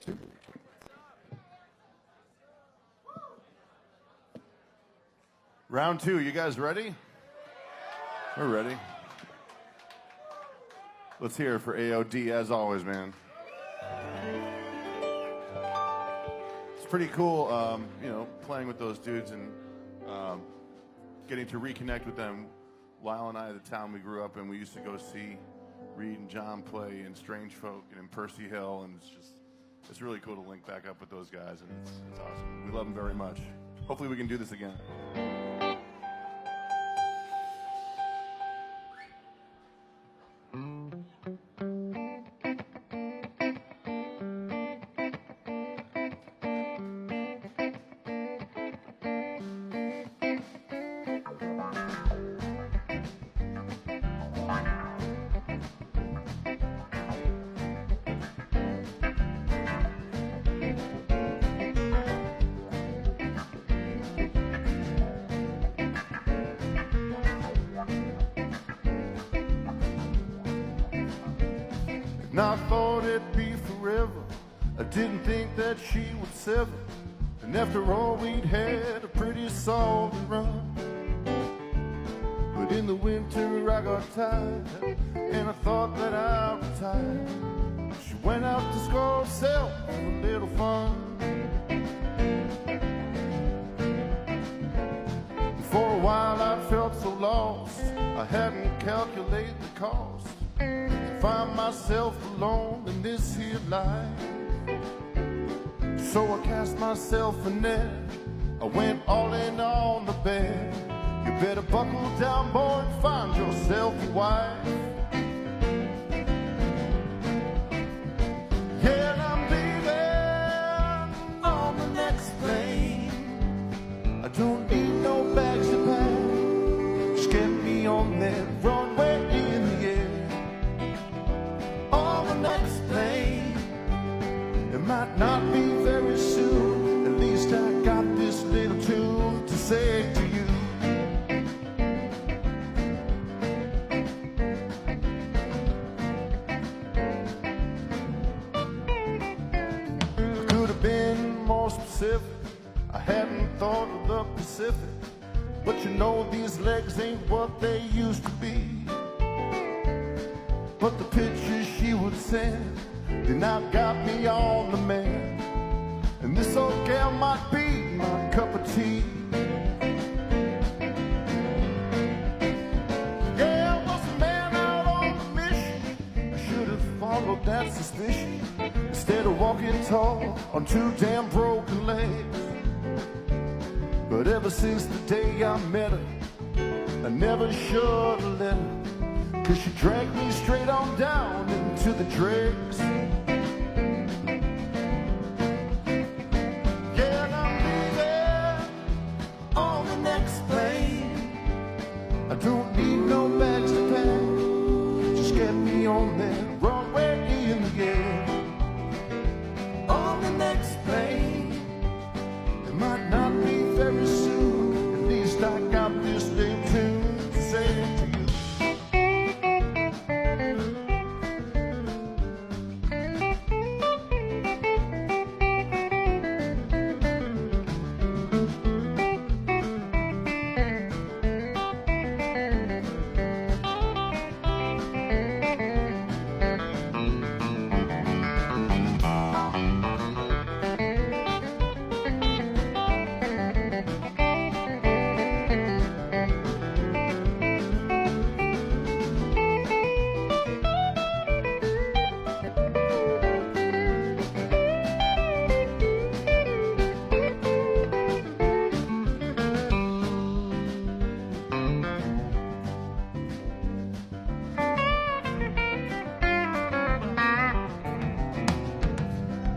2. Round 2, you guys ready? We're ready. Let's hear it for AOD as always, man. It's pretty cool, playing with those dudes and getting to reconnect with them. Lyle and I, the town we grew up in, we used to go see Reed and John play in Strange Folk and in Percy Hill, and it's really cool to link back up with those guys, and it's awesome. We love them very much. Hopefully we can do this again. And I thought it'd be forever. I didn't think that she would sever. And after all, we'd had a pretty solid run. But in the winter I got tired, and I thought that I retired. She went out to score herself for a little fun. And for a while I felt so lost, I hadn't calculated the cost. Find myself alone in this here life. So I cast myself a net. I went all in on the bed. You better buckle down, boy, and find yourself a wife. Yeah, and I'm leaving on the next plane. I don't need no bags to pack. Just get me on that runway in the air. On the next plane. It might not be very soon. At least I got this little tune to say to you. I could have been more specific. I hadn't thought of the Pacific. But you know these legs ain't what they used to be. But the pictures she would send, they now got me on the mend. And this old gal might be my cup of tea. Yeah, I was a man out on a mission. I should have followed that suspicion instead of walking tall on 2 damn broken legs. But ever since the day I met her, I never should have let her. 'Cause she dragged me straight on down into the dregs. Yeah, and I'm leaving on the next plane. I don't need no bags to pack. Just get me on that runway in the air. On the next plane. It might not be very soon. At least I got this little tune to say to you.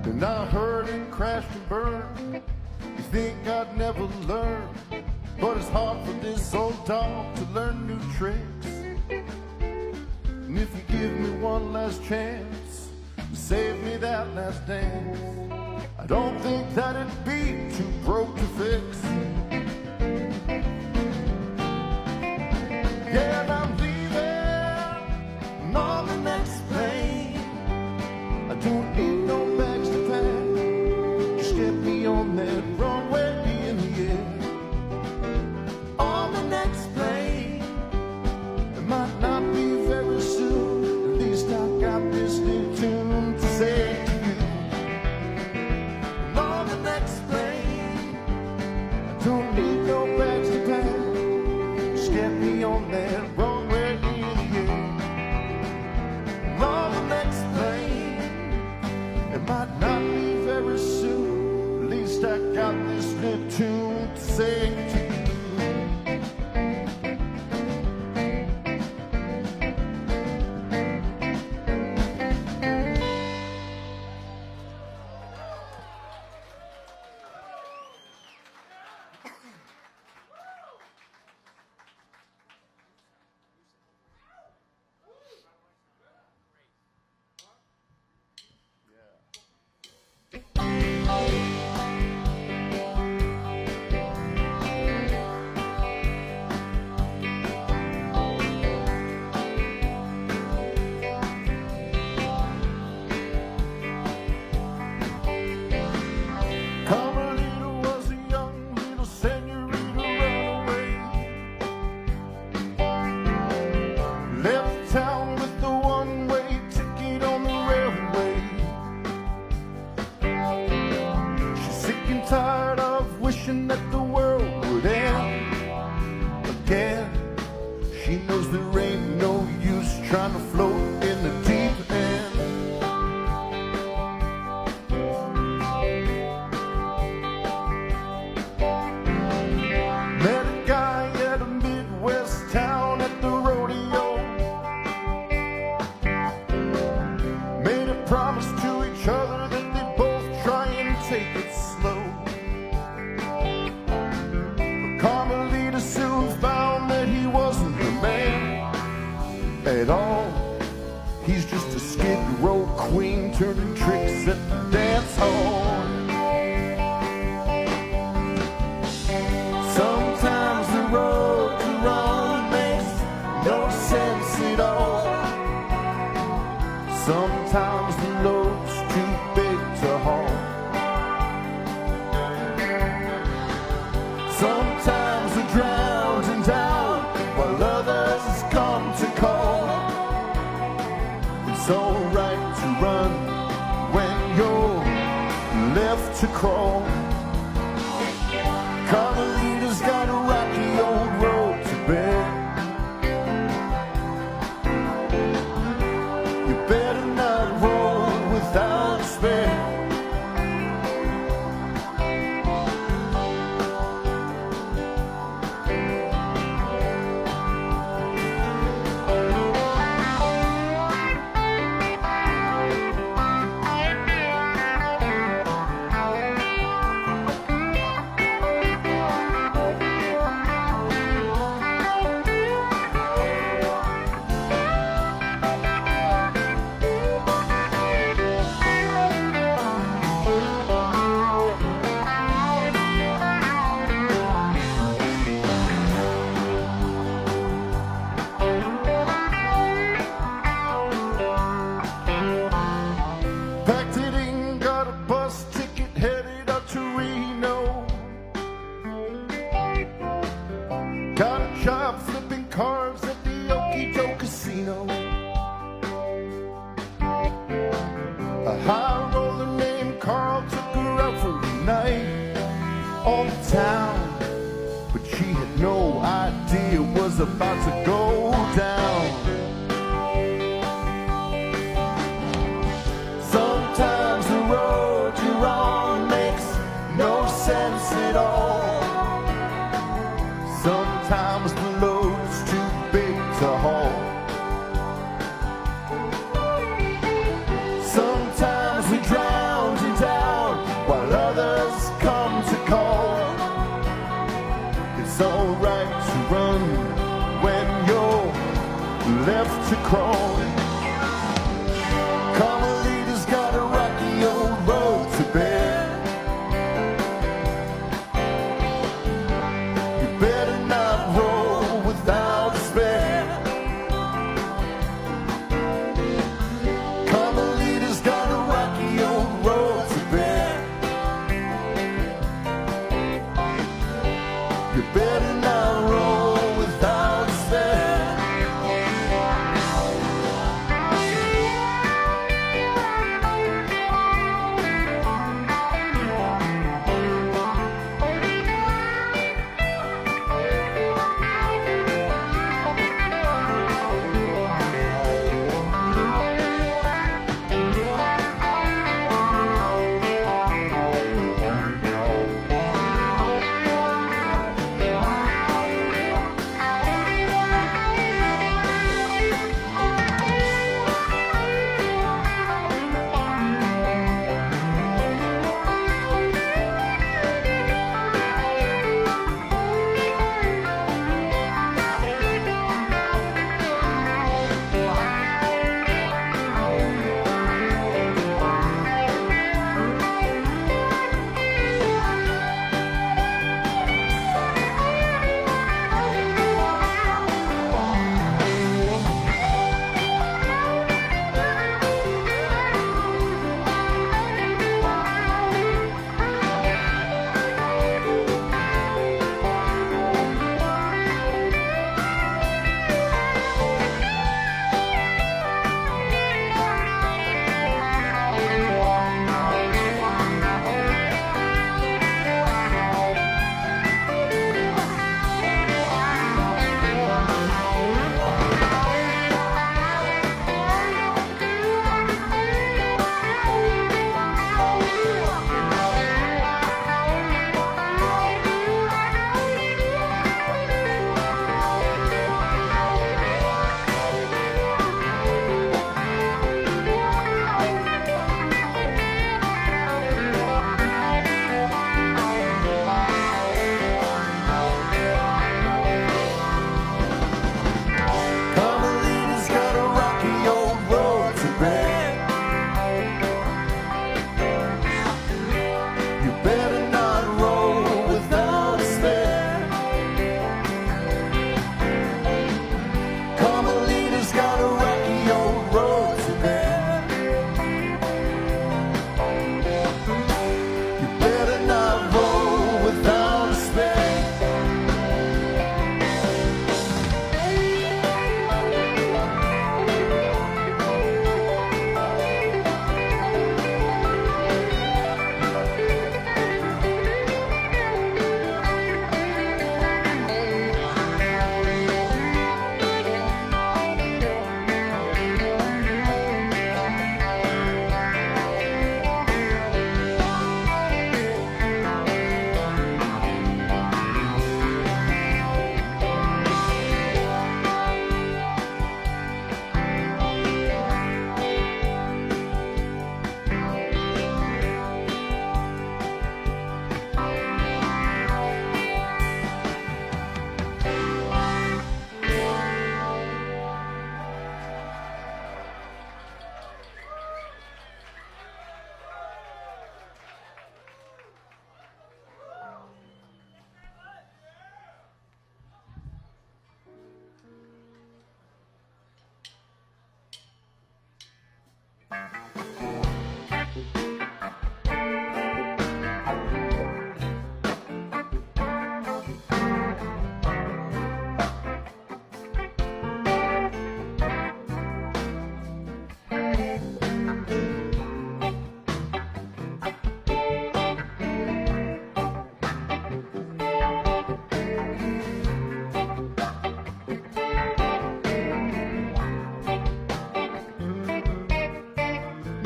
And I heard and crashed and burned. You think I'd never learn, but it's hard for this old dog to learn new tricks. And if you give me one last chance and save me that last dance, I don't think that it'd be too broke to fix. Yeah, and I'm leaving on the next plane. I don't need no bags to pack. promise to each other that they both try and take it slow. But Carmelita soon found that he wasn't the man at all. He's just a skid row queen turning tricks at the dance hall. Sometimes the road to Rome makes no sense at all. Sometimes the load's too big to haul. Sometimes we're drowned and down while others come to call. It's alright to run when you're left to crawl. Carmelita's got a rocky old road to bear. You better not roll without a spare. Packed it in, got a bus ticket, headed up to Reno. Got a job flipping cars at the Okie Casino. A high roller named Carl took her out for a night on the town, but she had no idea it was about to go down. Sometimes the road you're on makes no sense at all. Sometimes the load's too big to haul. Sometimes we drown and down while others come to call. It's alright to run when you're left to crawl. Carmelita's got a rocky old road to bear. You better not roll without a spare. Carmelita's got a rocky old road to bear. You better not roll without a spare.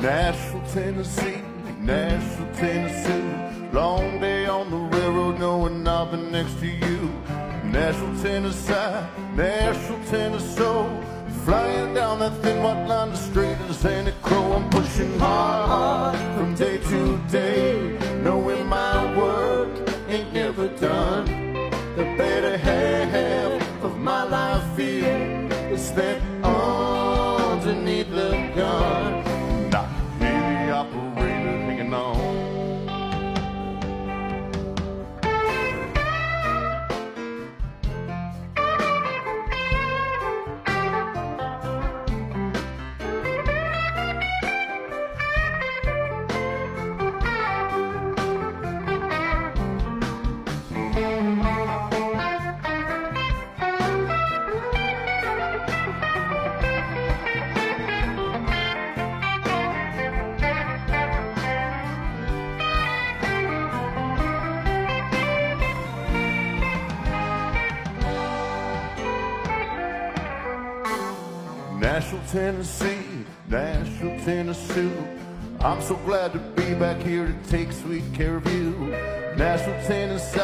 Nashville, Tennessee, Nashville, Tennessee. Long day on the railroad knowing I've been next to you. Nashville, Tennessee, Nashville, Tennessee. Flying down that thin white line, the straight as any crow. I'm pushing hard from day to day, knowing my work ain't never done. The better half of my life here is spent underneath the gun. Operator hanging on. Nashville, Tennessee, Nashville, Tennessee. I'm so glad to be back here to take sweet care of you. Nashville, Tennessee,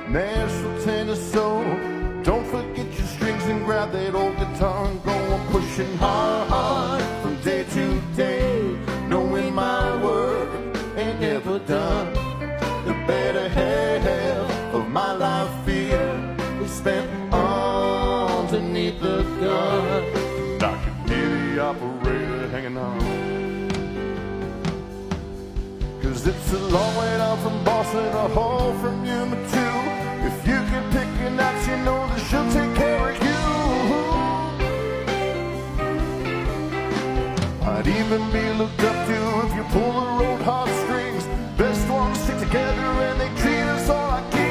Nashville, Tennessee. Don't forget your strings and grab that old guitar and go on pushing hard from day to day, knowing my work ain't never done. The better half of my life here is spent underneath the gun. I can hear the operator hanging on. 'Cause it's a long way down from Boston, a haul from Yuma too. If you can pick an axe, you know that she'll take care of you. I'd even be looked up to if you pull the road heartstrings. Best ones stick together and they treat us all like kings.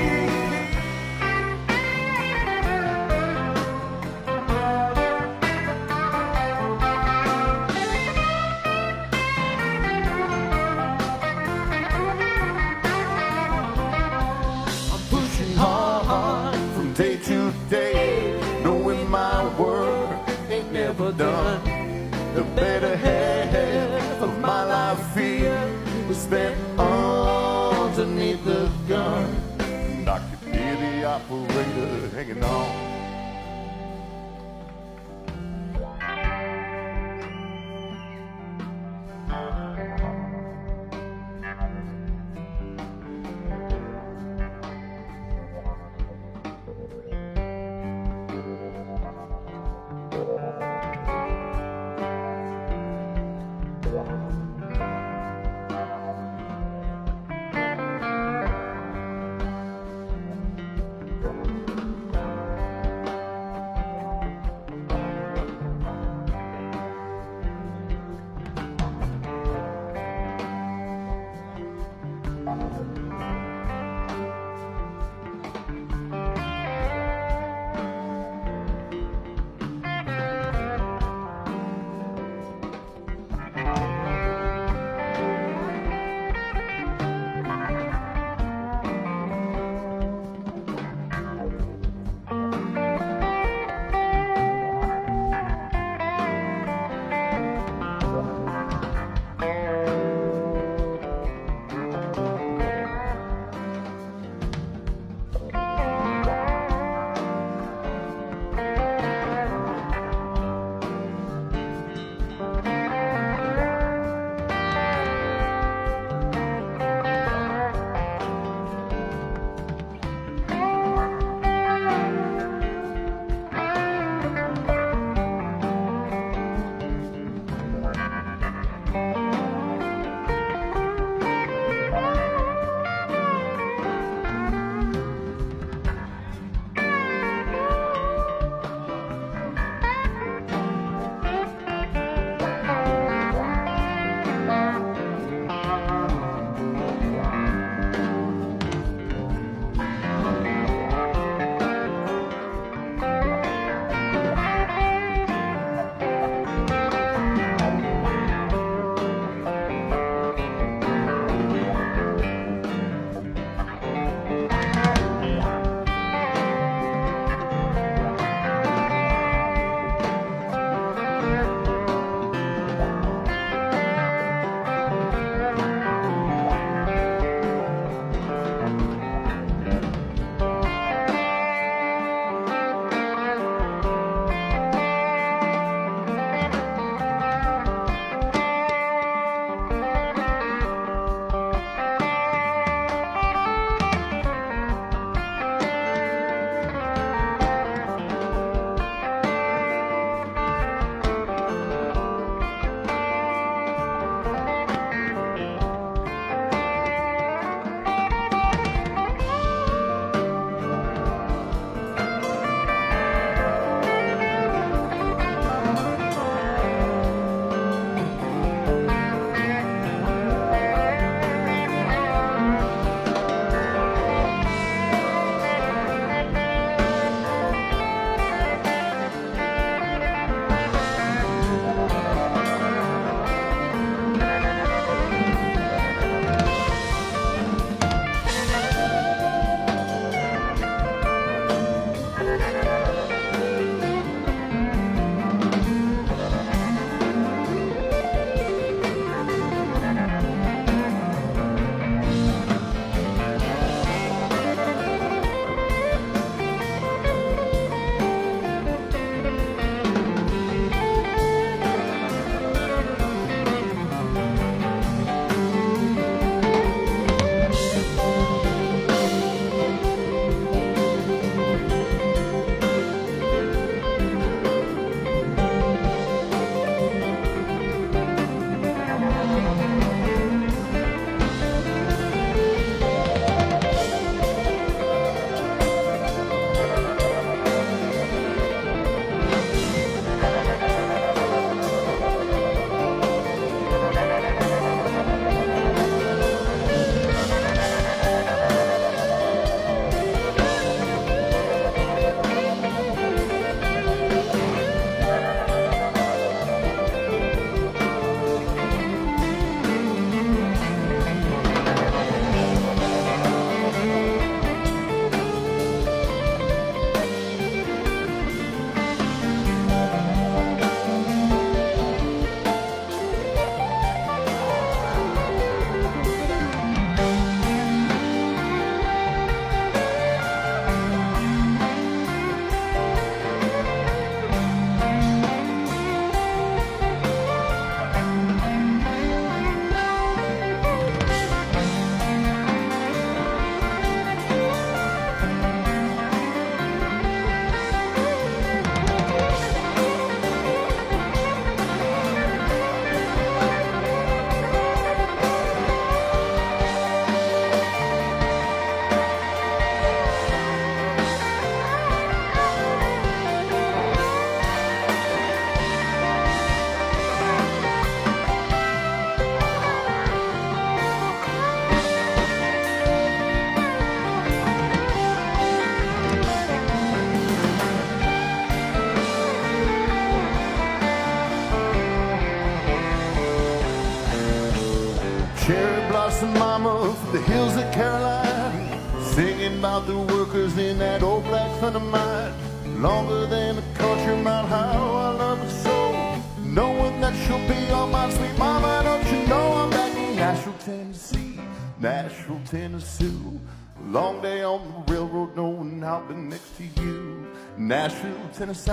Day to day, knowing my work ain't never done. The better half of my life here was spent underneath the gun. And I could hear the operator hanging on. some mama from the hills of Carolina, singing about the workers in that old black thunder mine. Longer than a country mile, how I love her so, knowing that she'll be on my sweet mama. Don't you know I'm back in Nashville, Tennessee, Nashville, Tennessee. Long day on the railroad, knowing I'll be next to you. Nashville, Tennessee,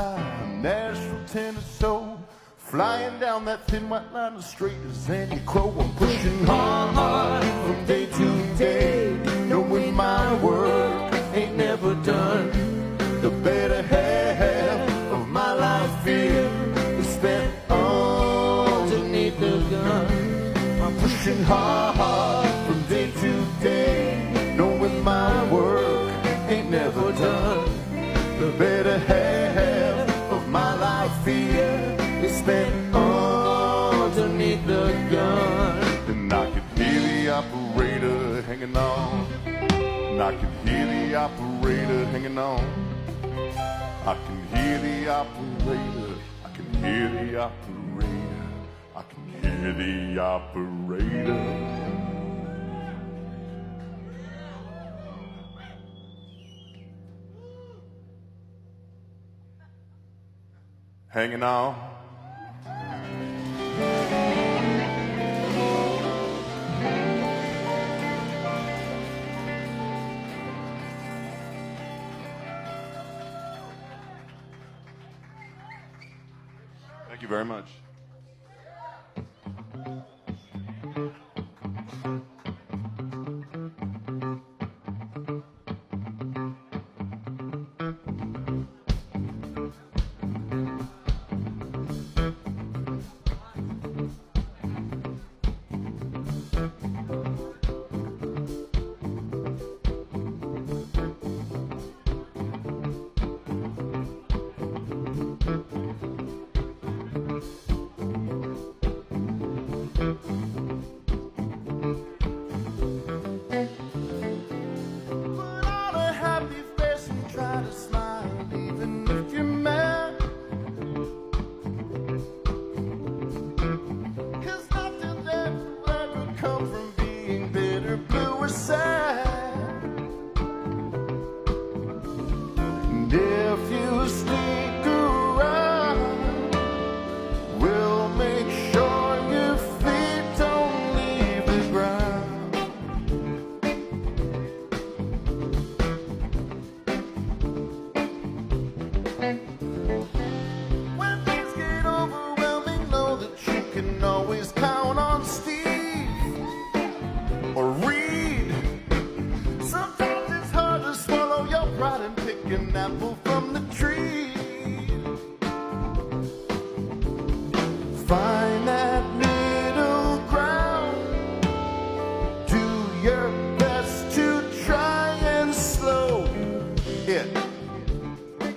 Nashville, Tennessee. Flying down that thin white line as straight as any crow. I'm pushing hard from day to day, knowing my work ain't never done. The better half of my life here is spent underneath the gun. I'm pushing hard from day to day, knowing my work ain't never done. The better half of my life here is spent underneath the gun. And I can hear the operator hanging on. And I can hear the operator hanging on. I can hear the operator. I can hear the operator. I can hear the operator. Hanging on. Thank you very much.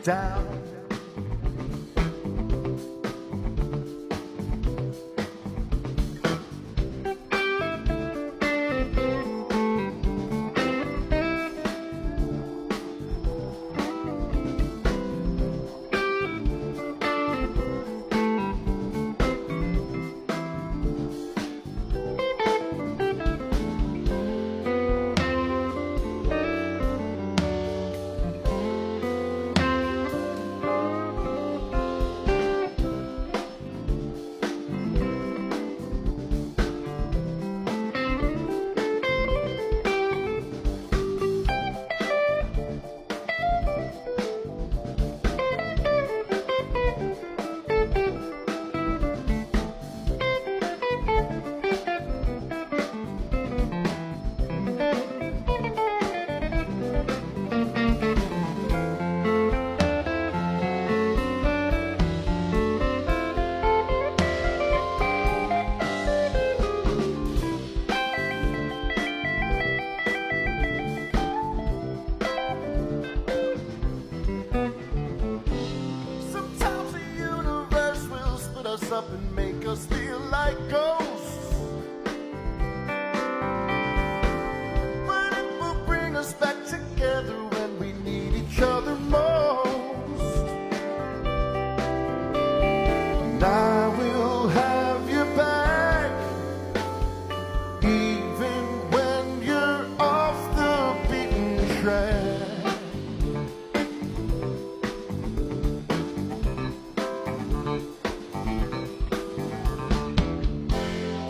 Down.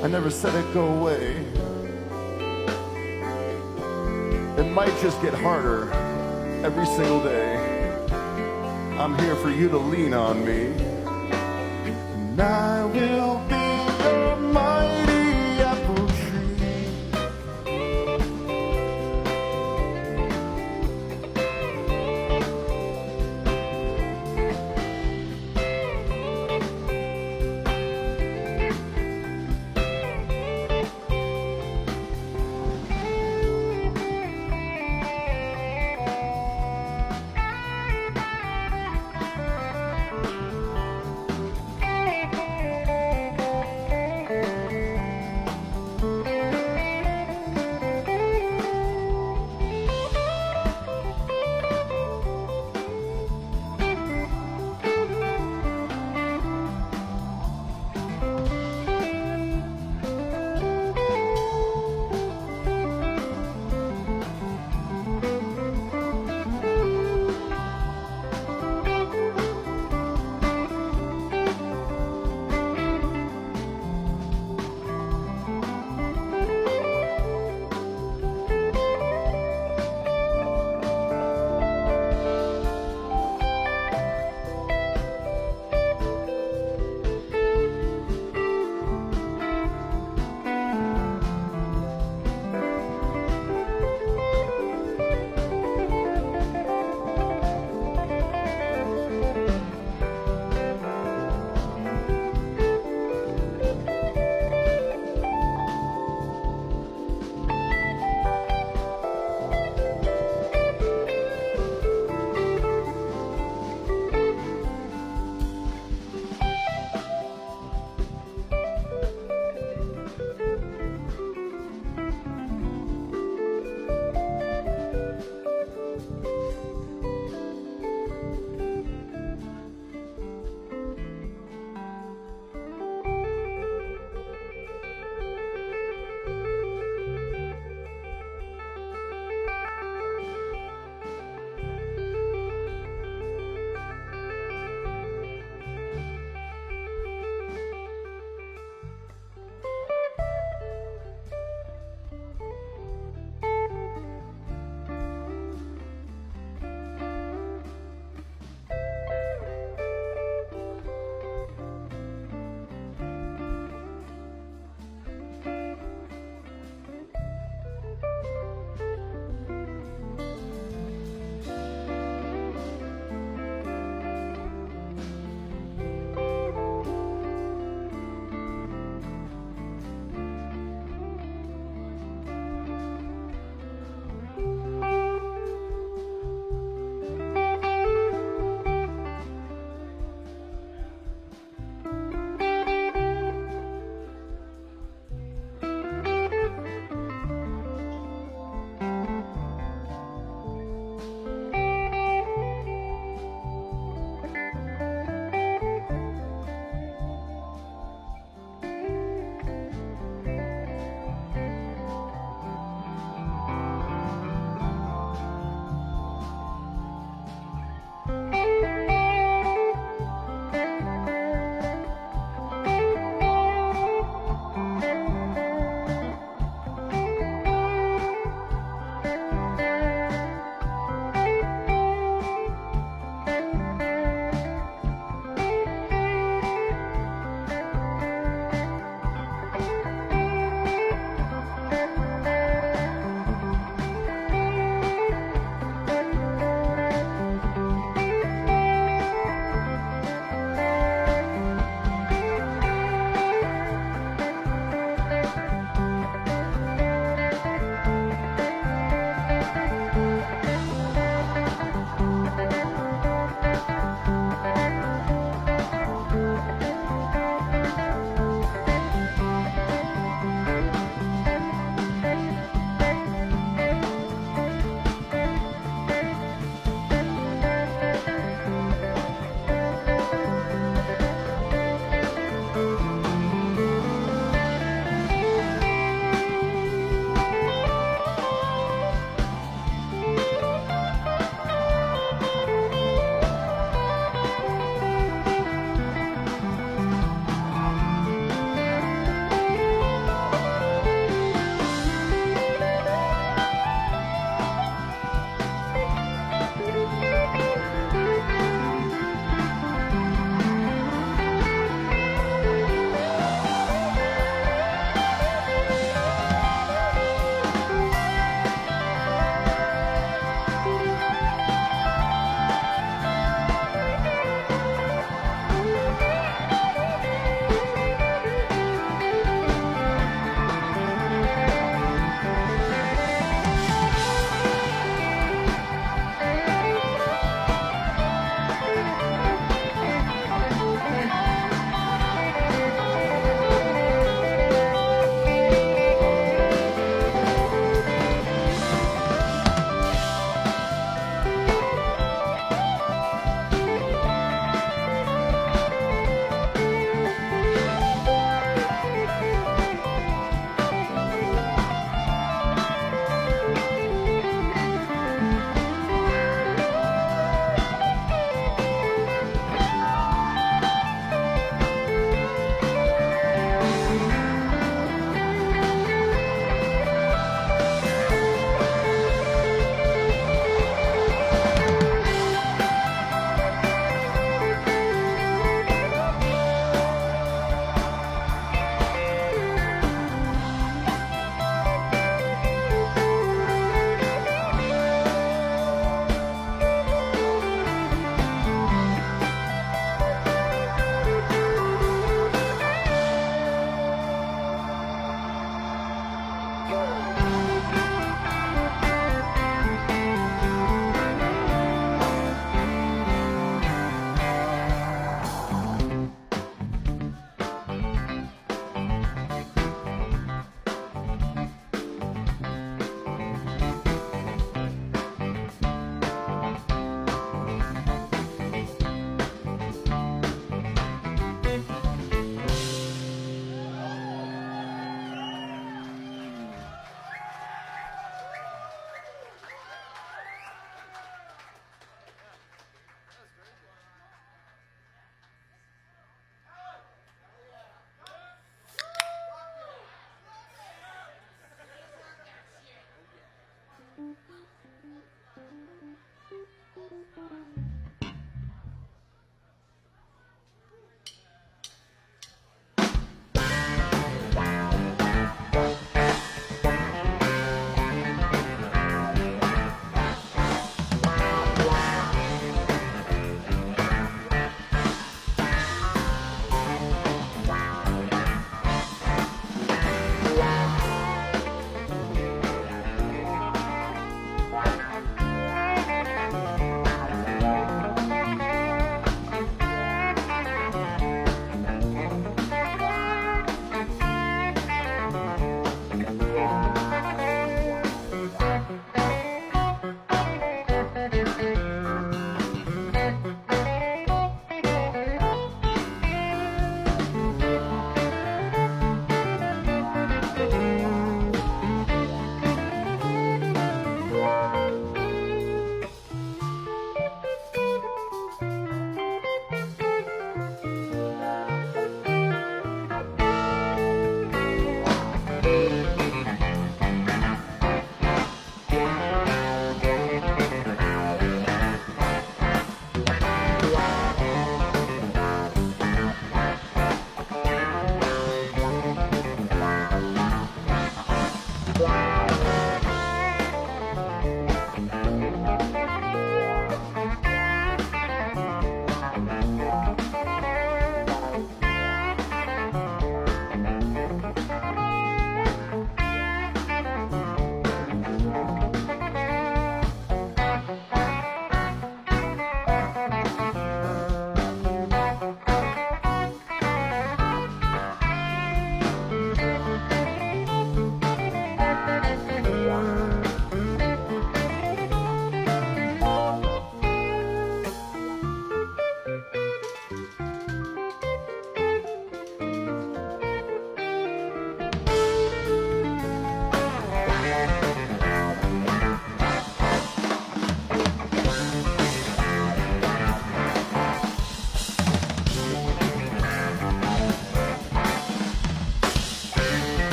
I never said it'd go away. It might just get harder every single day. I'm here for you to lean on me. And I will be your mighty apple tree.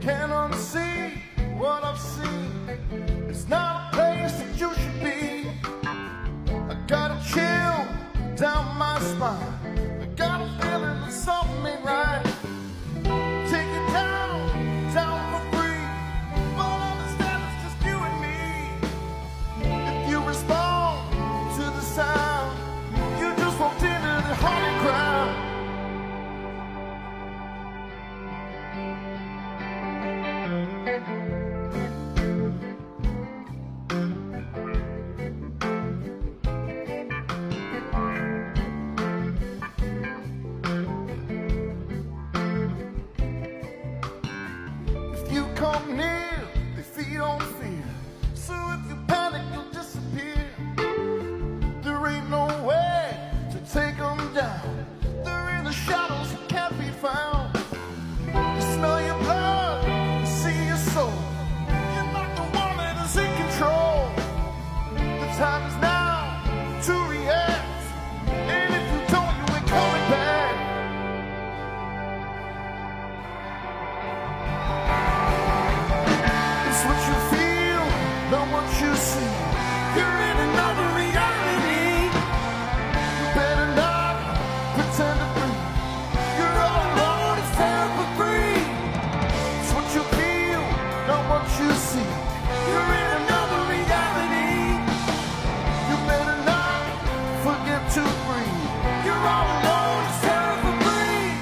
Can't unsee what I've seen. It's not a place that you should be. I got a chill down my spine. I got a feeling that something ain't right. Take it down for free. But understand it's just you and me. If you respond to the sound, you just walked into the haunted crowd. Come near, they feed on fear. So if you panic, you'll disappear. There ain't no way to take them down. They're in the shadows that can't be found. You smell your blood, you see your soul. You're not the one that is in control. The time is now to react. And if you don't, you ain't coming back. What you feel, not what you see. You're in another reality. You better not pretend to be. You're all alone, it's time for free. It's what you feel, not what you see. You're in another reality. You better not forget to breathe. You're all alone, it's time for free.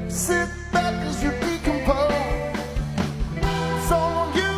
Sit back as you decompose. It's all on you,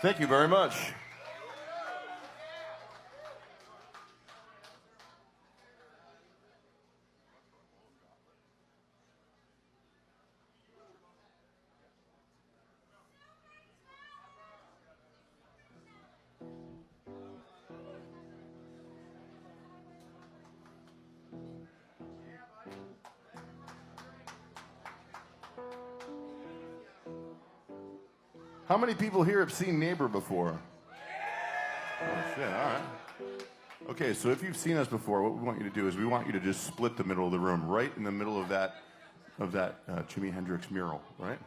Thank you very much. How many people here have seen Neighbor before? Oh, shit, all right. Okay, so if you've seen us before, what we want you to do is we want you to just split the middle of the room, right in the middle of that Jimi Hendrix mural, right?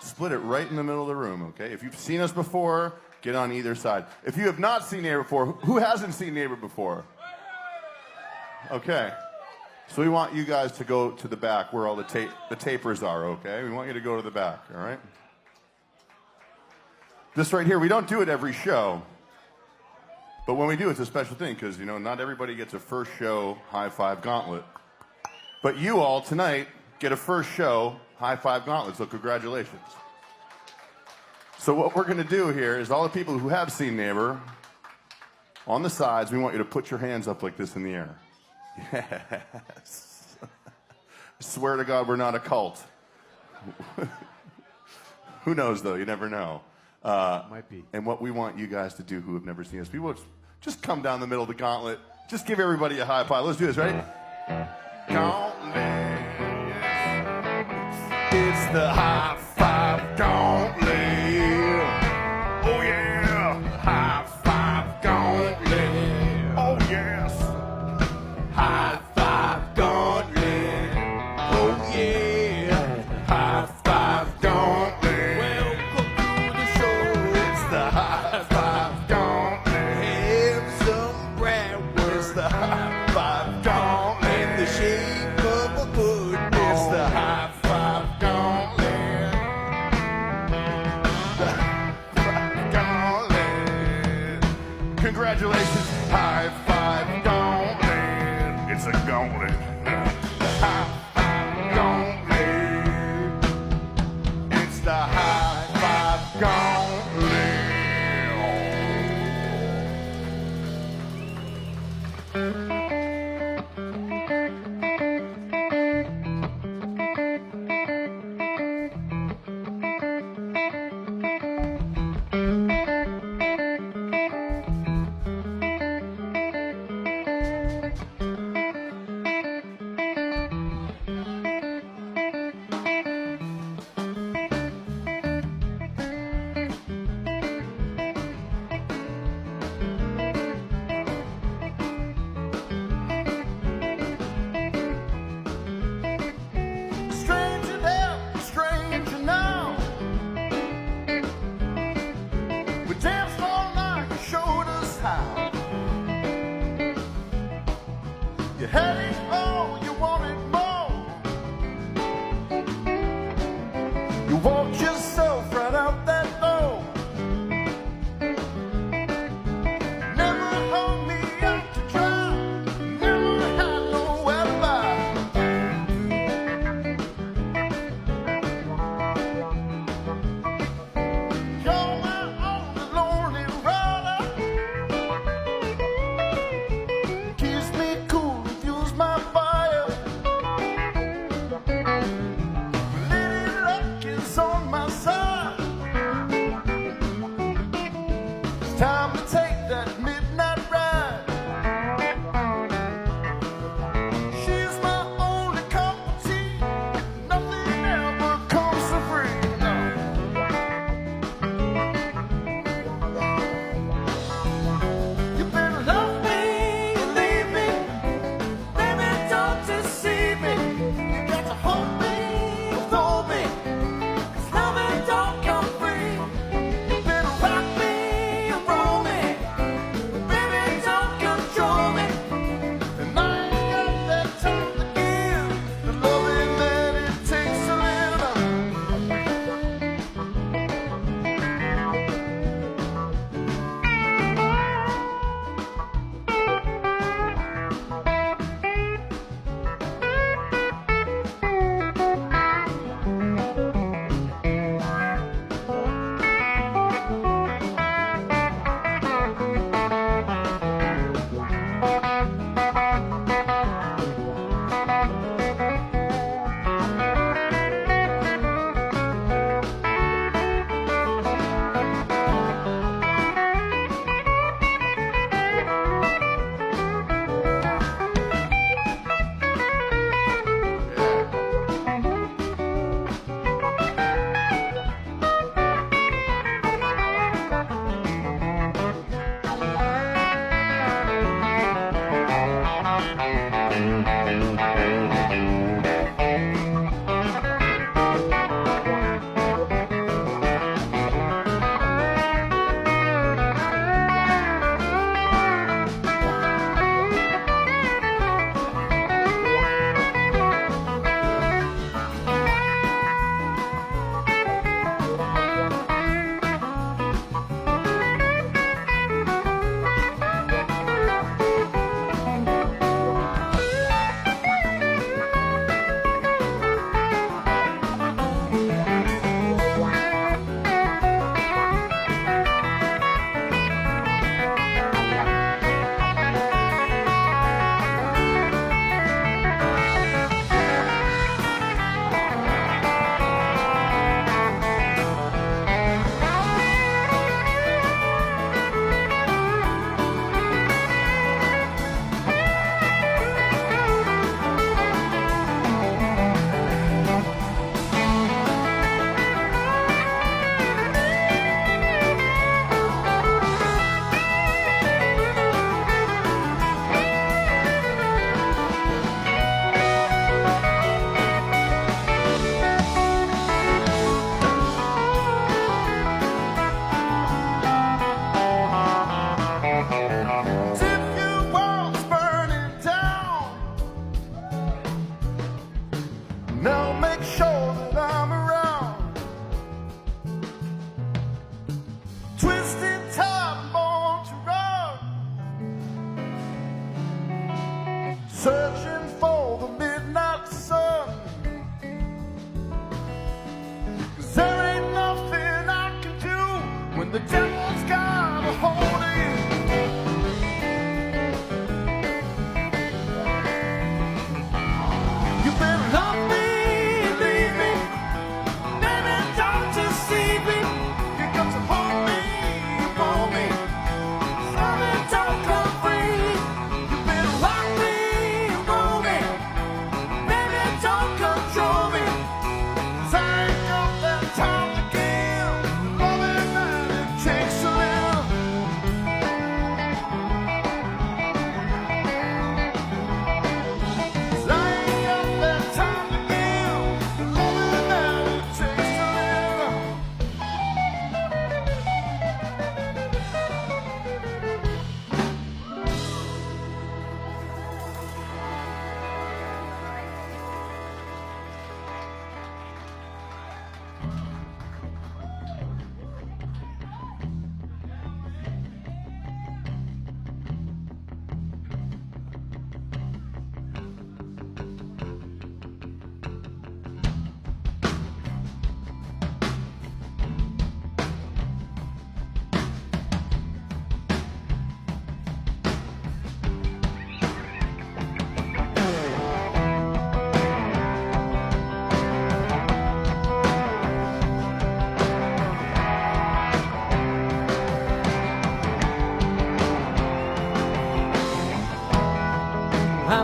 Split it right in the middle of the room, okay? If you've seen us before, get on either side. If you have not seen Neighbor before, who hasn't seen Neighbor before? Okay. So we want you guys to go to the back where all the tapers are, okay? We want you to go to the back, all right? This right here, we don't do it every show. But when we do, it's a special thing because, you know, not everybody gets a first show high five gauntlet. But you all tonight get a first show high five gauntlet, so congratulations. So what we're going to do here is all the people who have seen Neighbor, on the sides, we want you to put your hands up like this in the air. Yes. I swear to God, we're not a cult. Who knows, though? You never know. Might be. And what we want you guys to do who have never seen us, people just come down the middle of the gauntlet. Just give everybody a high five. Let's do this, ready? Gauntlet. It's the high five gauntlet. Oh, yeah. High five gauntlet. Oh, yes. High five gauntlet. Oh, yeah. High five gauntlet. Congratulations, high five gauntlet. It's a gauntlet. High five gauntlet. It's the high five gauntlet.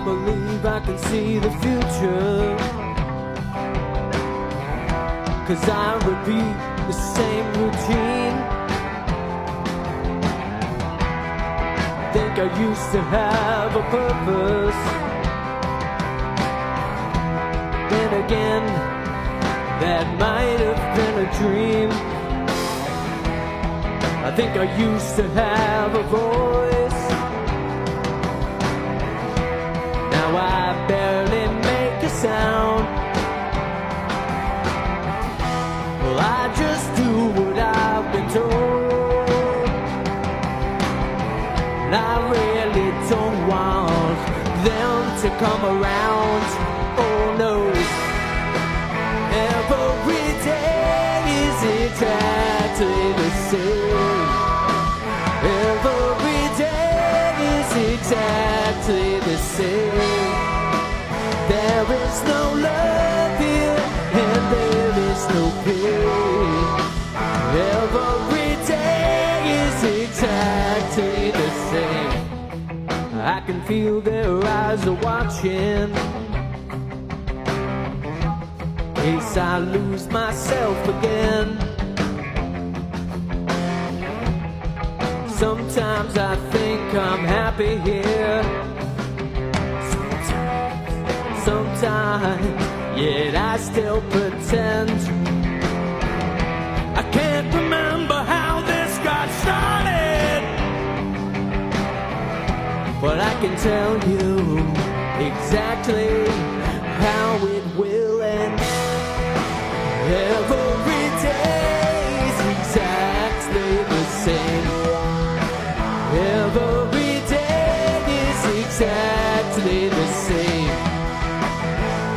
believe I can see the future, 'cause I repeat the same routine. Think I used to have a purpose, then again, that might have been a dream. I think I used to have a voice, now I barely make a sound. Well, I just do what I've been told, and I really don't want them to come around. Oh no, every day is exactly the same. Every day is exactly the same. There is no love here, and there is no pain. Every day is exactly the same. I can feel their eyes are watching, in case I lose myself again. Sometimes I think I'm happy here, sometimes, yet I still pretend. I can't remember how this got started, but I can tell you exactly how it will end. Every day is exactly the same. Every day is exactly the same.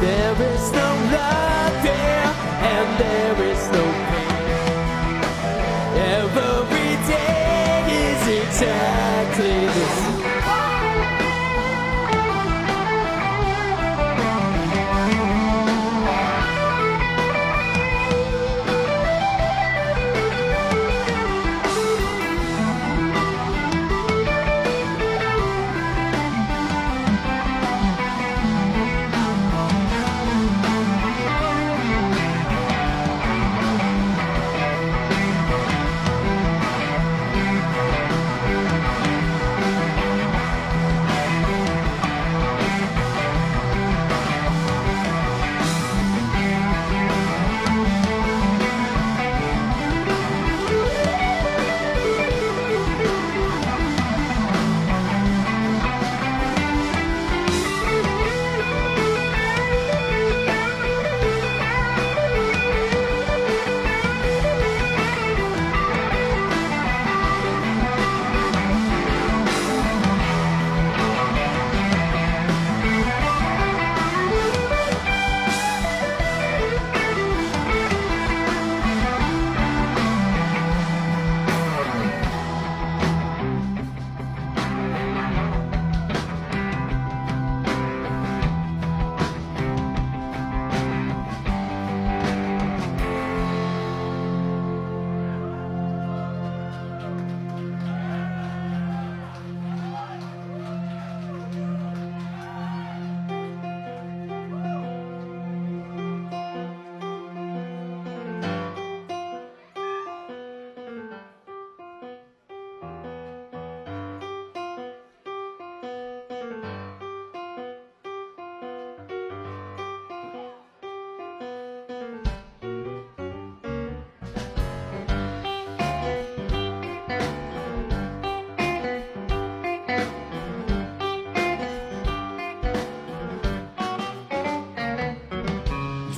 There is no love there, and there is no pain. Every day is exactly the same.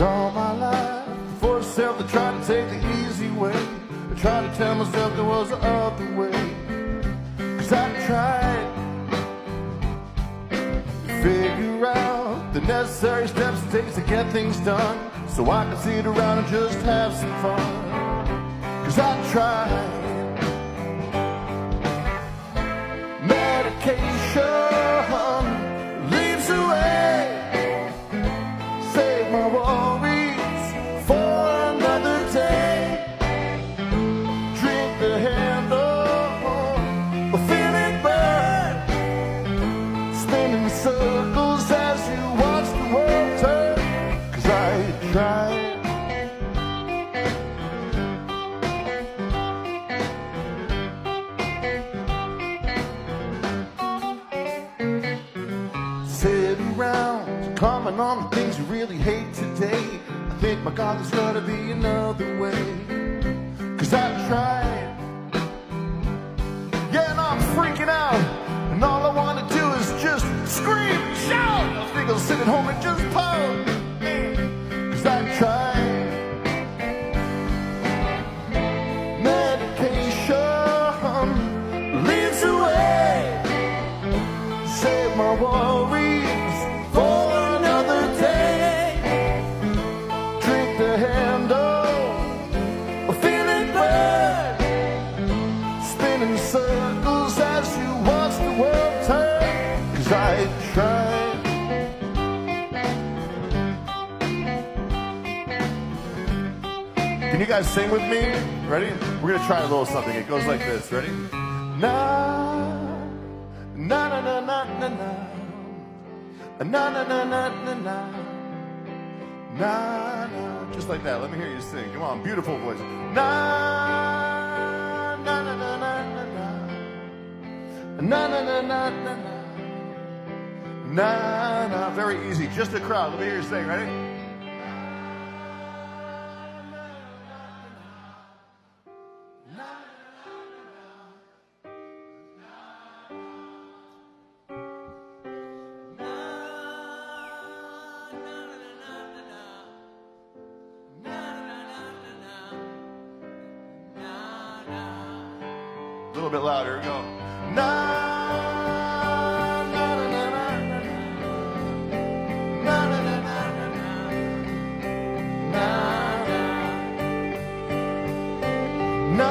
All my life, for myself, I tried to take the easy way. I tried to tell myself there was a other way. 'Cause I tried to figure out the necessary steps it takes to get things done, so I could sit around and just have some fun. 'Cause I tried medication, leaves away, save my worries for another day. Drink the handle, feel it burn, spinning circles and on the things you really hate today. I think, my God, there's gotta be another way. 'Cause I've tried. Yeah, and I'm freaking out. And all I wanna do is just scream and shout. I think I'll sit at home and just pout. 'Cause I've tried. Medication leads the way. Save my worries for another day. Drink the handle, feeling good. Spinning circles as you watch the world turn. 'Cause I tried. Can you guys sing with me? Ready? We're gonna try a little something. It goes like this. Ready? Na na na na na na na na na na na na na na. Just like that. Let me hear you sing. Come on, beautiful voice. Na na na na na na na na na na na na na. Very easy. Just a crowd. Let me hear you sing. Ready? A little bit louder. Go. Na na na na na na na na na na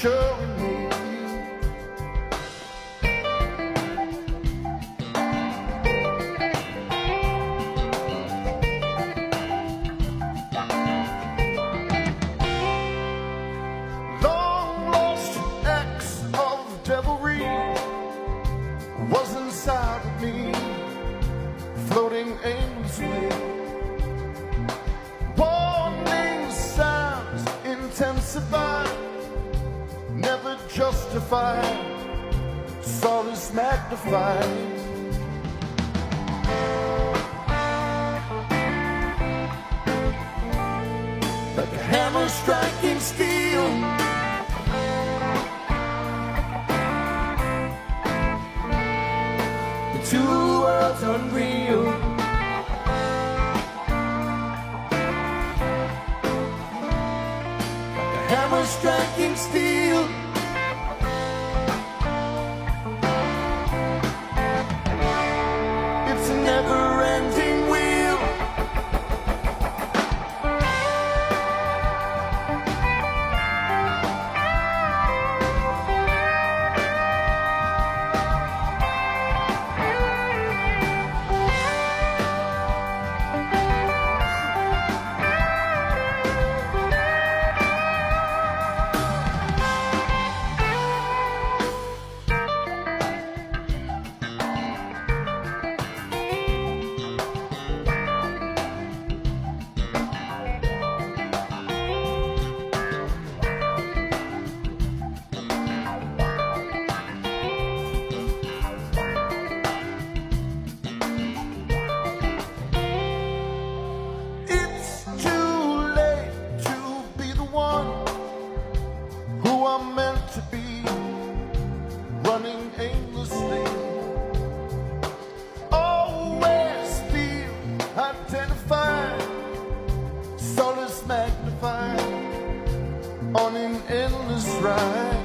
reassuring me. Long lost ex of devilry was inside of me, floating aimlessly. Warning sounds intensify, never justified, solace magnified. Like a hammer striking steel, the two worlds unreal. Hammer striking steel, it's a never-ending wheel. It's too late to be the one who I'm meant to be, running aimlessly. Always feel identified, solace magnified on an endless ride.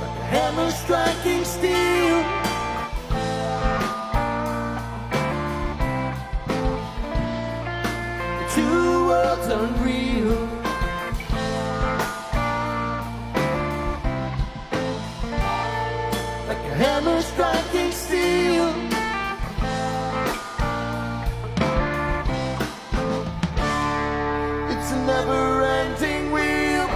Like a hammer striking steel, the two worlds unreal. Like a hammer striking steel, it's a never-ending wheel.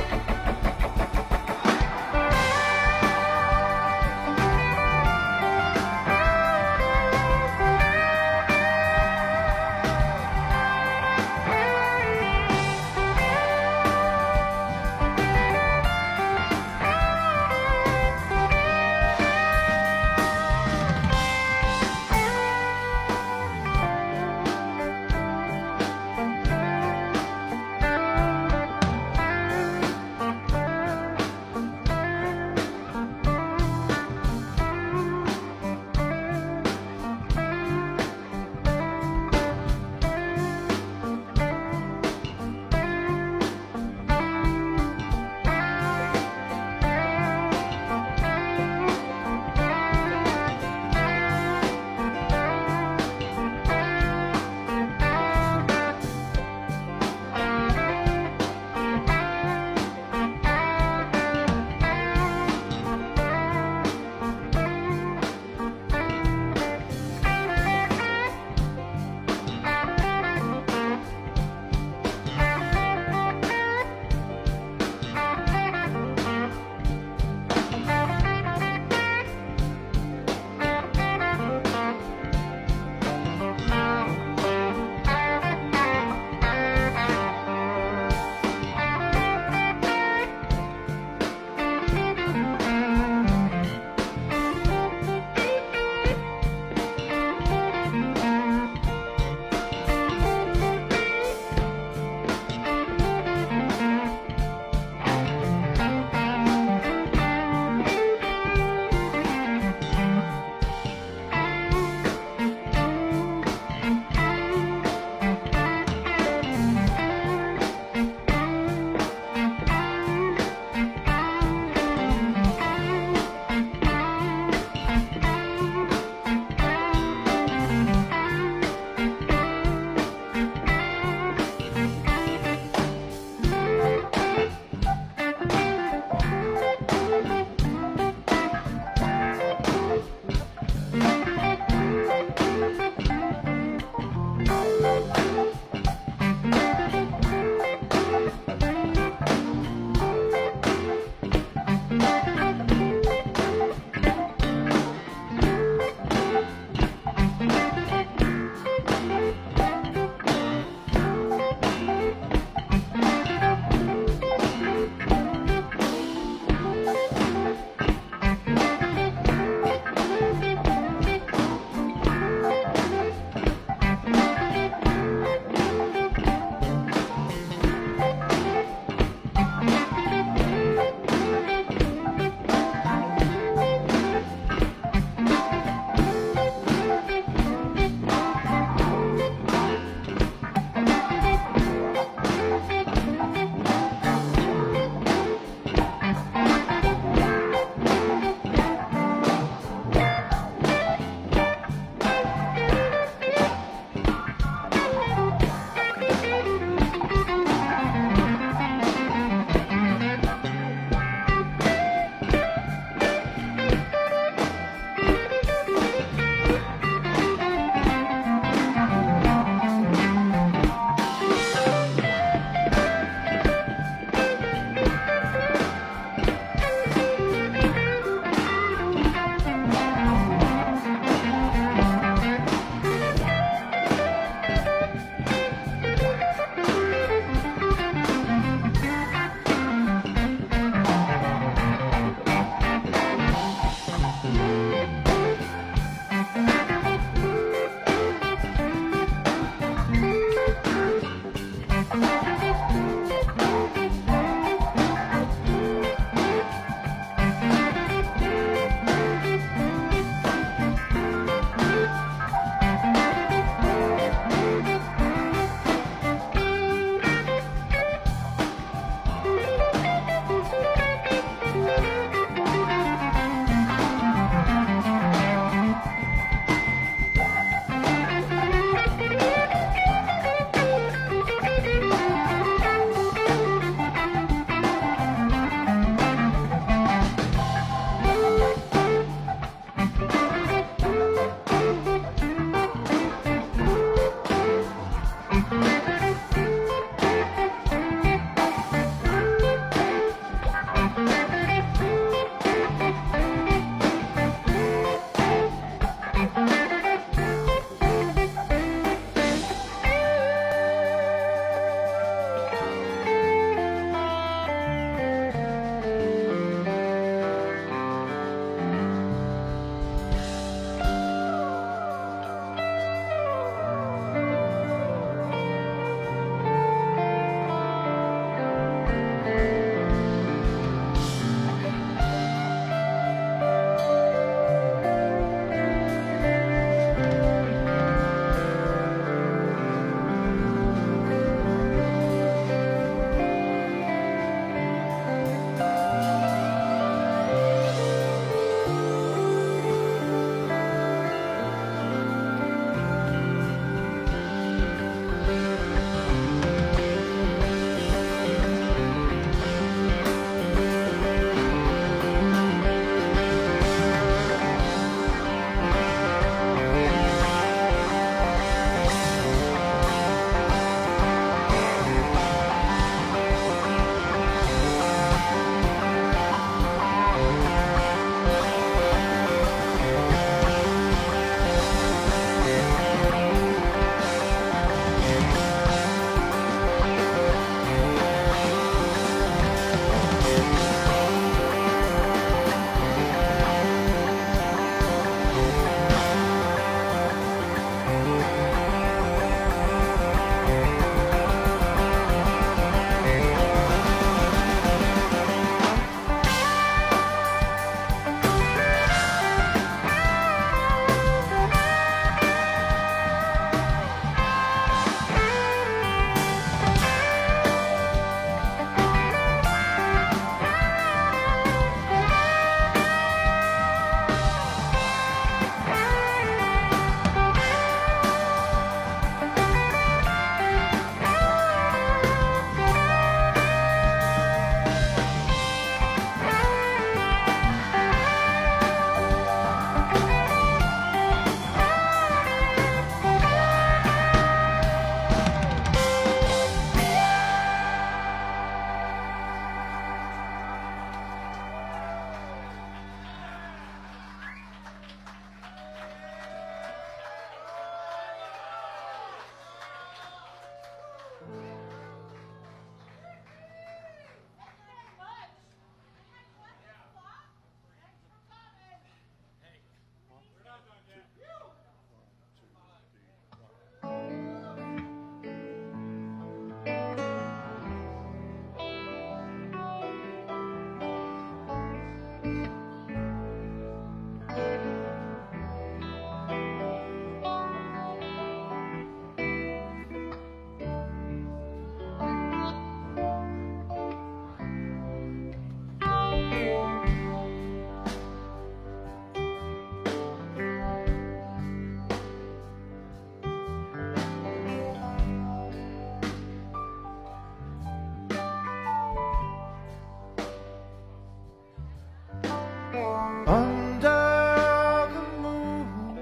Under the moon,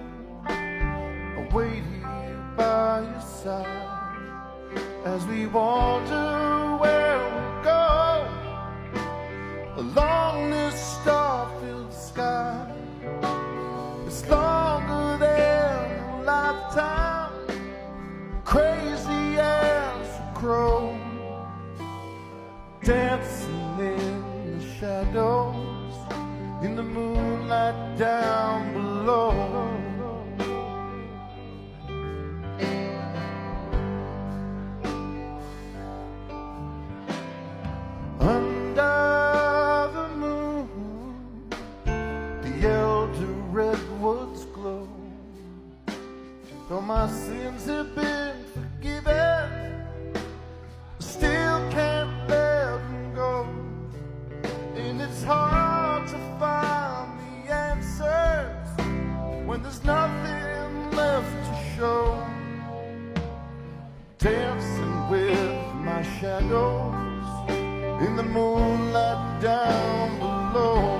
I wait here by your side as we wander where we'll go along this star-filled sky. It's longer than a lifetime, crazy as a crow, dancing in the shadows, in the moonlight down below. Under the moon, the elder redwoods glow. Though my sins have been forgiven, I still can't let them go. And it's hard to find the answers when there's nothing left to show. Dancing with my shadows in the moonlight down below.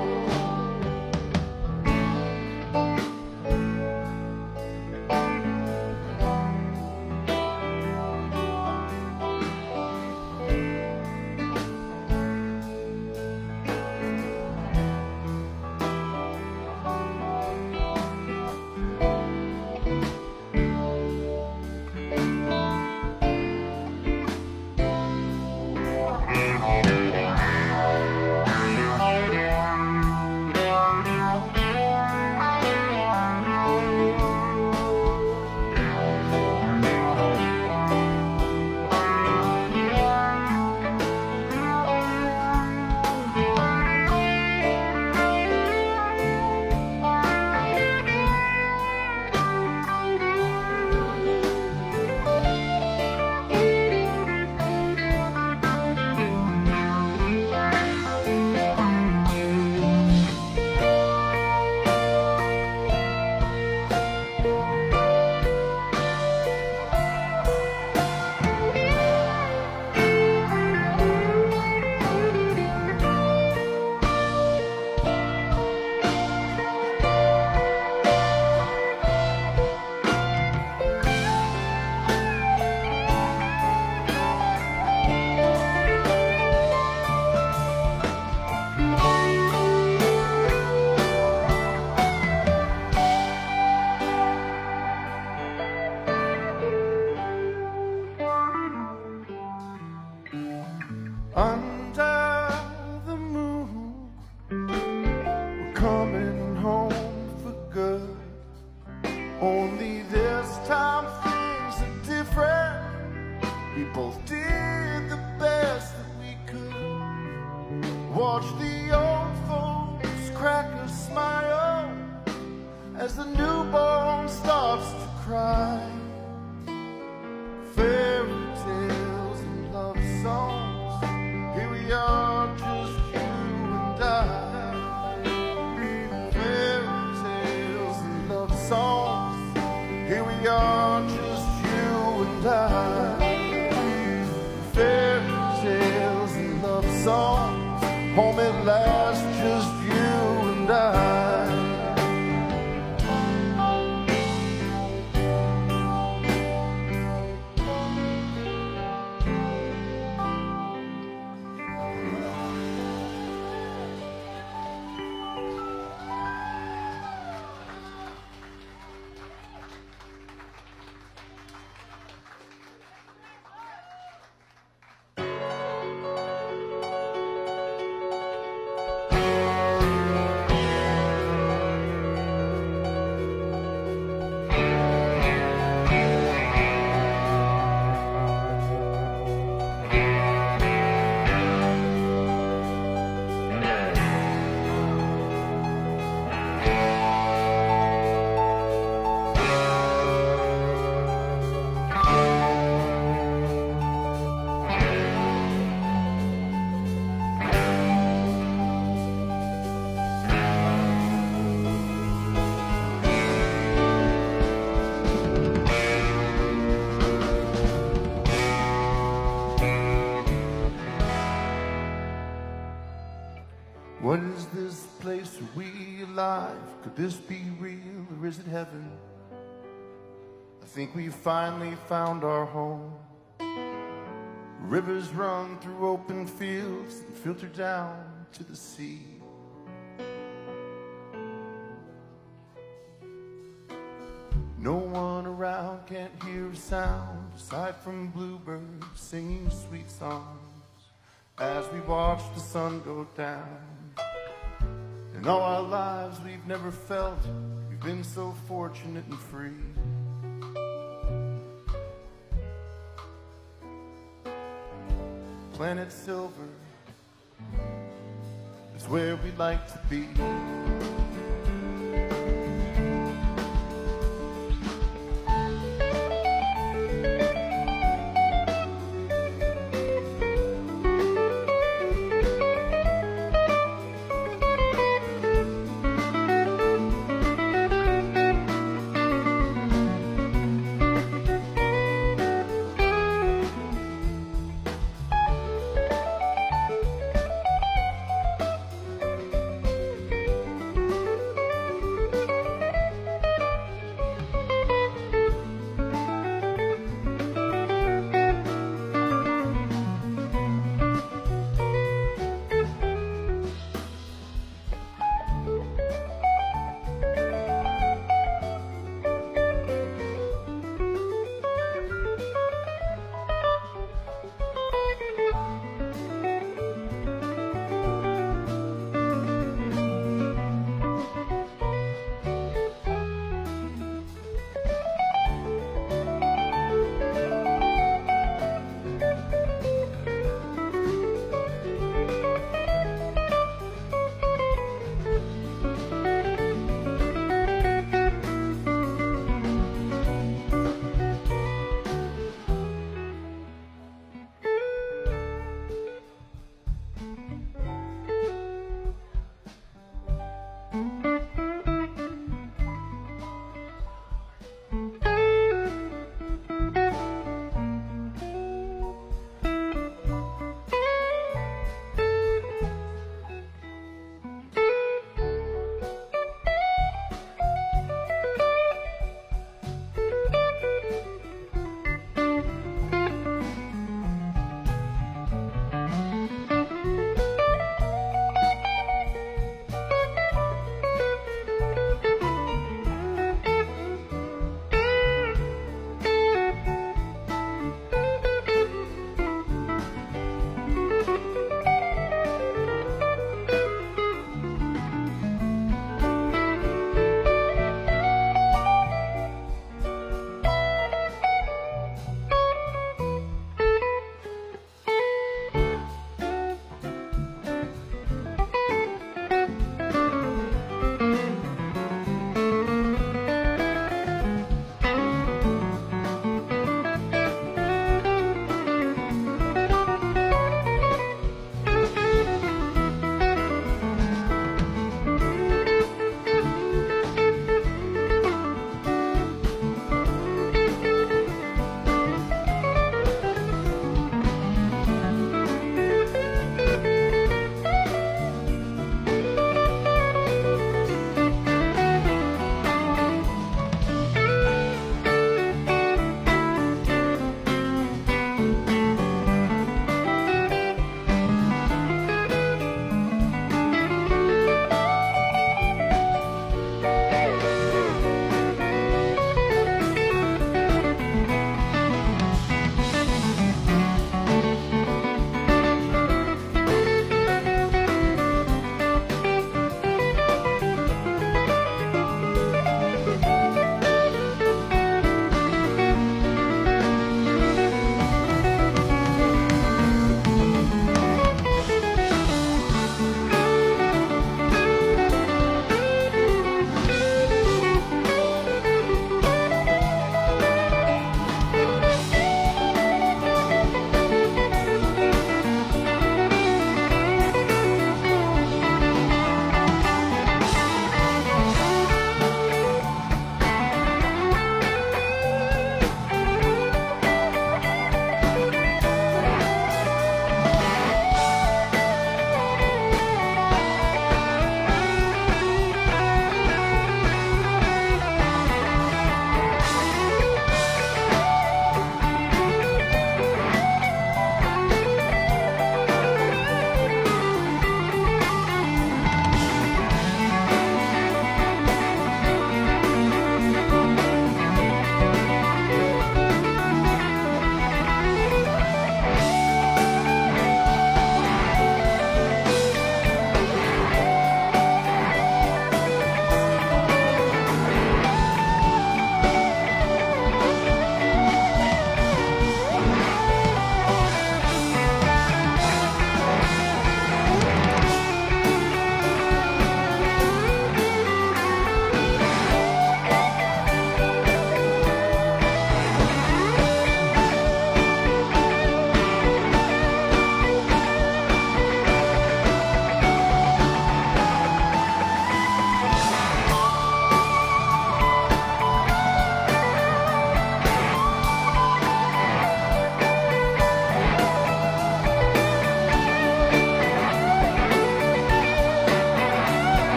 Under the moon, we're coming home for good. Only this time things are different. We both did the best that we could. Watch the old folks crack a smile as the newborn starts to cry. Fairy tales and love songs, here we are, just you and I. Fairy tales and love songs, here we are, just you and I. Fairy tales and love songs, home at last, just you and I. What is this place? Are we alive? Could this be real or is it heaven? I think we finally found our home. Rivers run through open fields and filter down to the sea. No one around, can't hear a sound aside from bluebirds singing sweet songs as we watch the sun go down. In all our lives we've never felt we've been so fortunate and free. Planet Silver is where we'd like to be.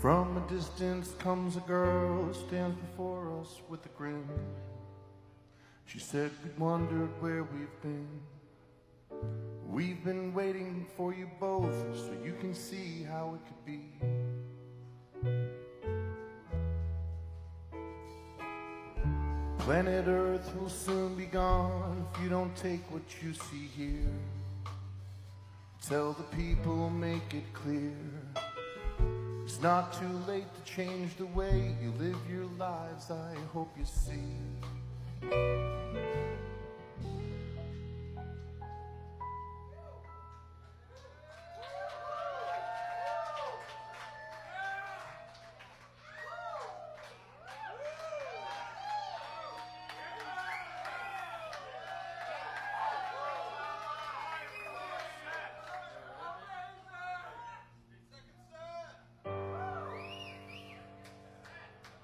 From a distance comes a girl who stands before us with a grin. She said we wondered where we've been. We've been waiting for you both so you can see how it could be. Planet Earth will soon be gone if you don't take what you see here. Tell the people, make it clear. It's not too late to change the way you live your lives, I hope you see.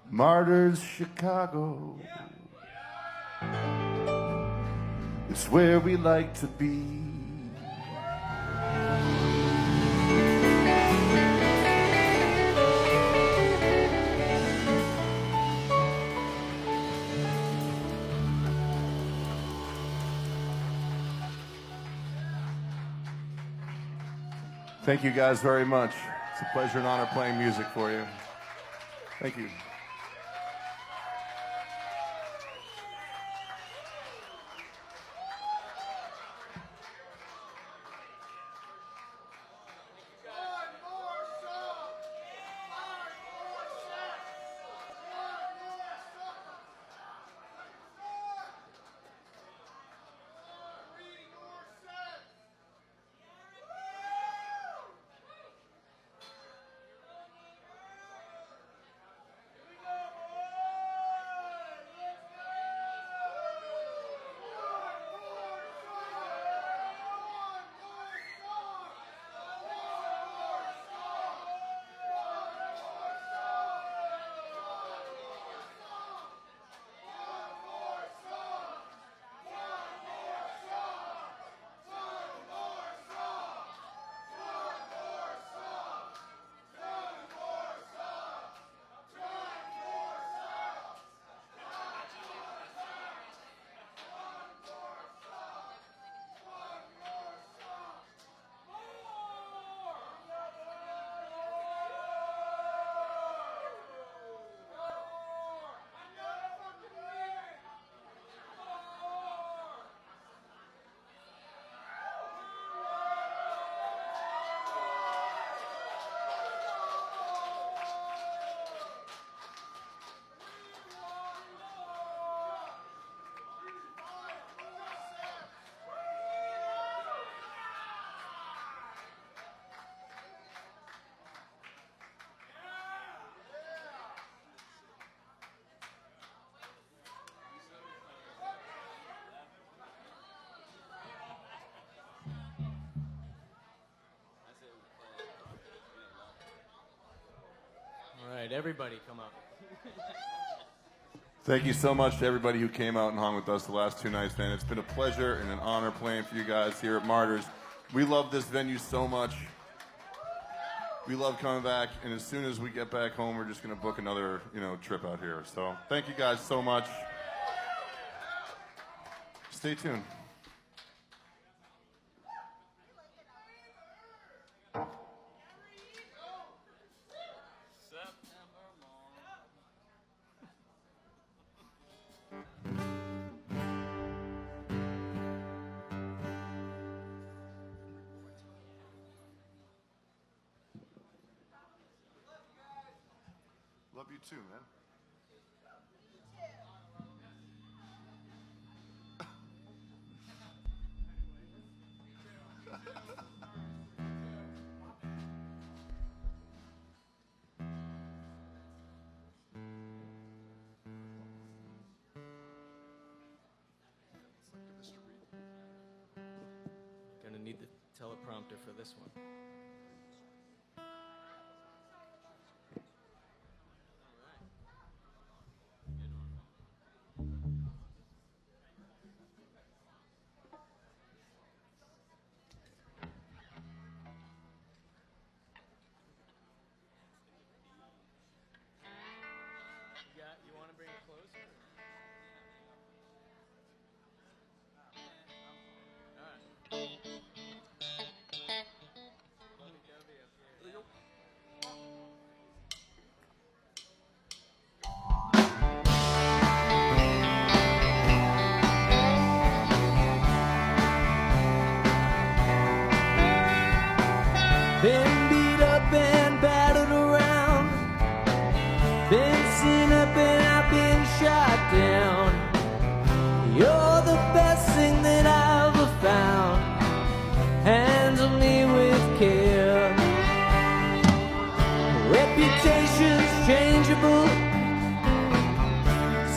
Martyrs, Chicago. It's where we like to be. Thank you guys very much. It's a pleasure and honor playing music for you. Thank you. All right, everybody come up. Thank you so much to everybody who came out and hung with us the last 2 nights, man. It's been a pleasure and an honor playing for you guys here at Martyrs. We love this venue so much. We love coming back, and as soon as we get back home, we're just going to book another, trip out here. So thank you guys so much. Stay tuned. Love you too, man. Gonna need the teleprompter for this one. been beat up and battered around, been seen up and I've been shot down. You're the best thing that I've ever found. Handle me with care. Reputation's changeable,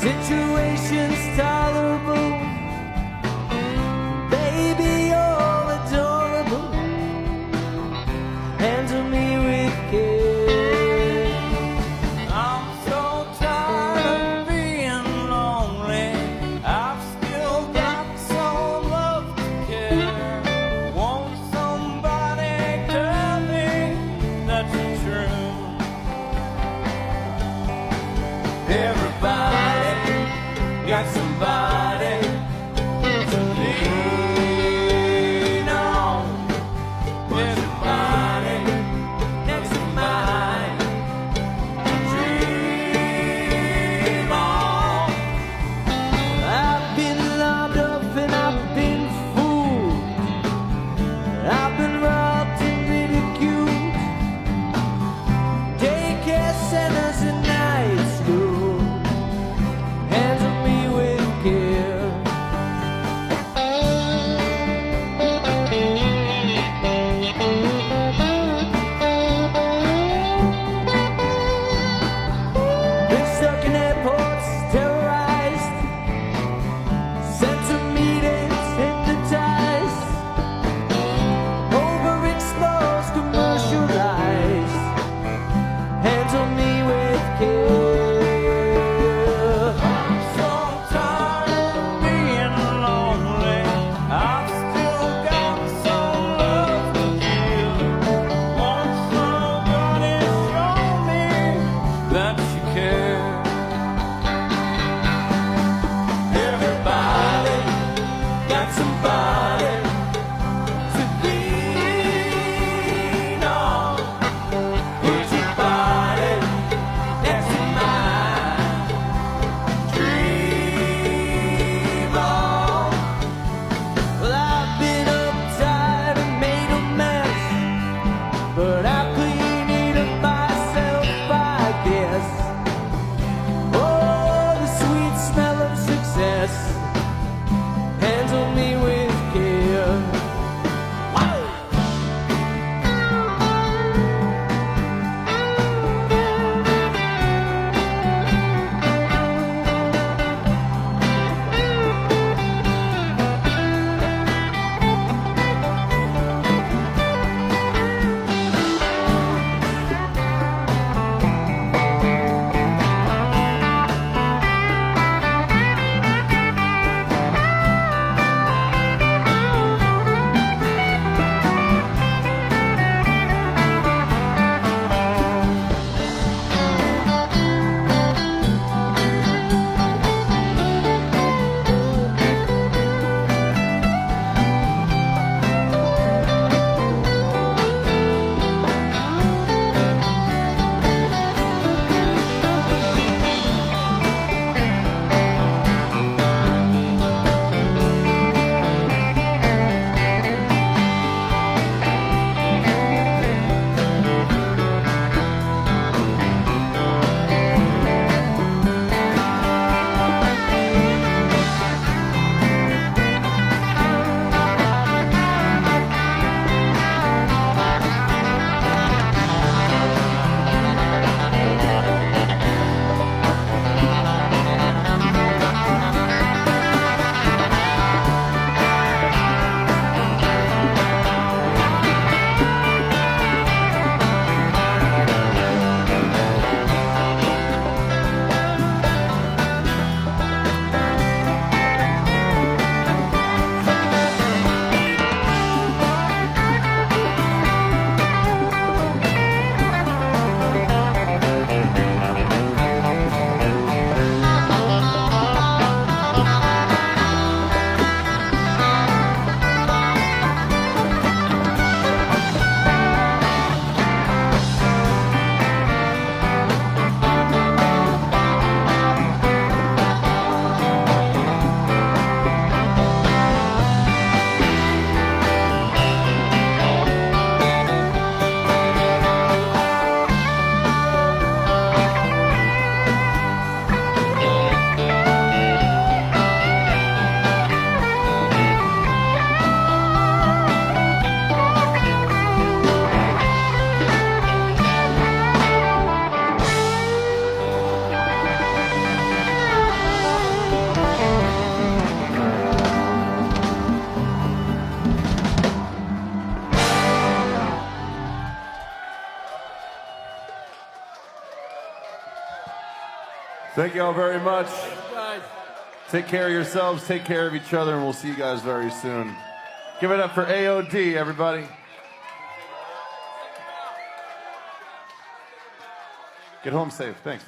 situation's tolerable. Baby, you're adorable. Handle me with care. I'm so tired of being lonely. I've still got some love to care. Won't somebody tell me that you're true? Everybody got somebody Thank you all very much. Take care of yourselves, take care of each other, and we'll see you guys very soon. Give it up for AOD, everybody. Get home safe. Thanks.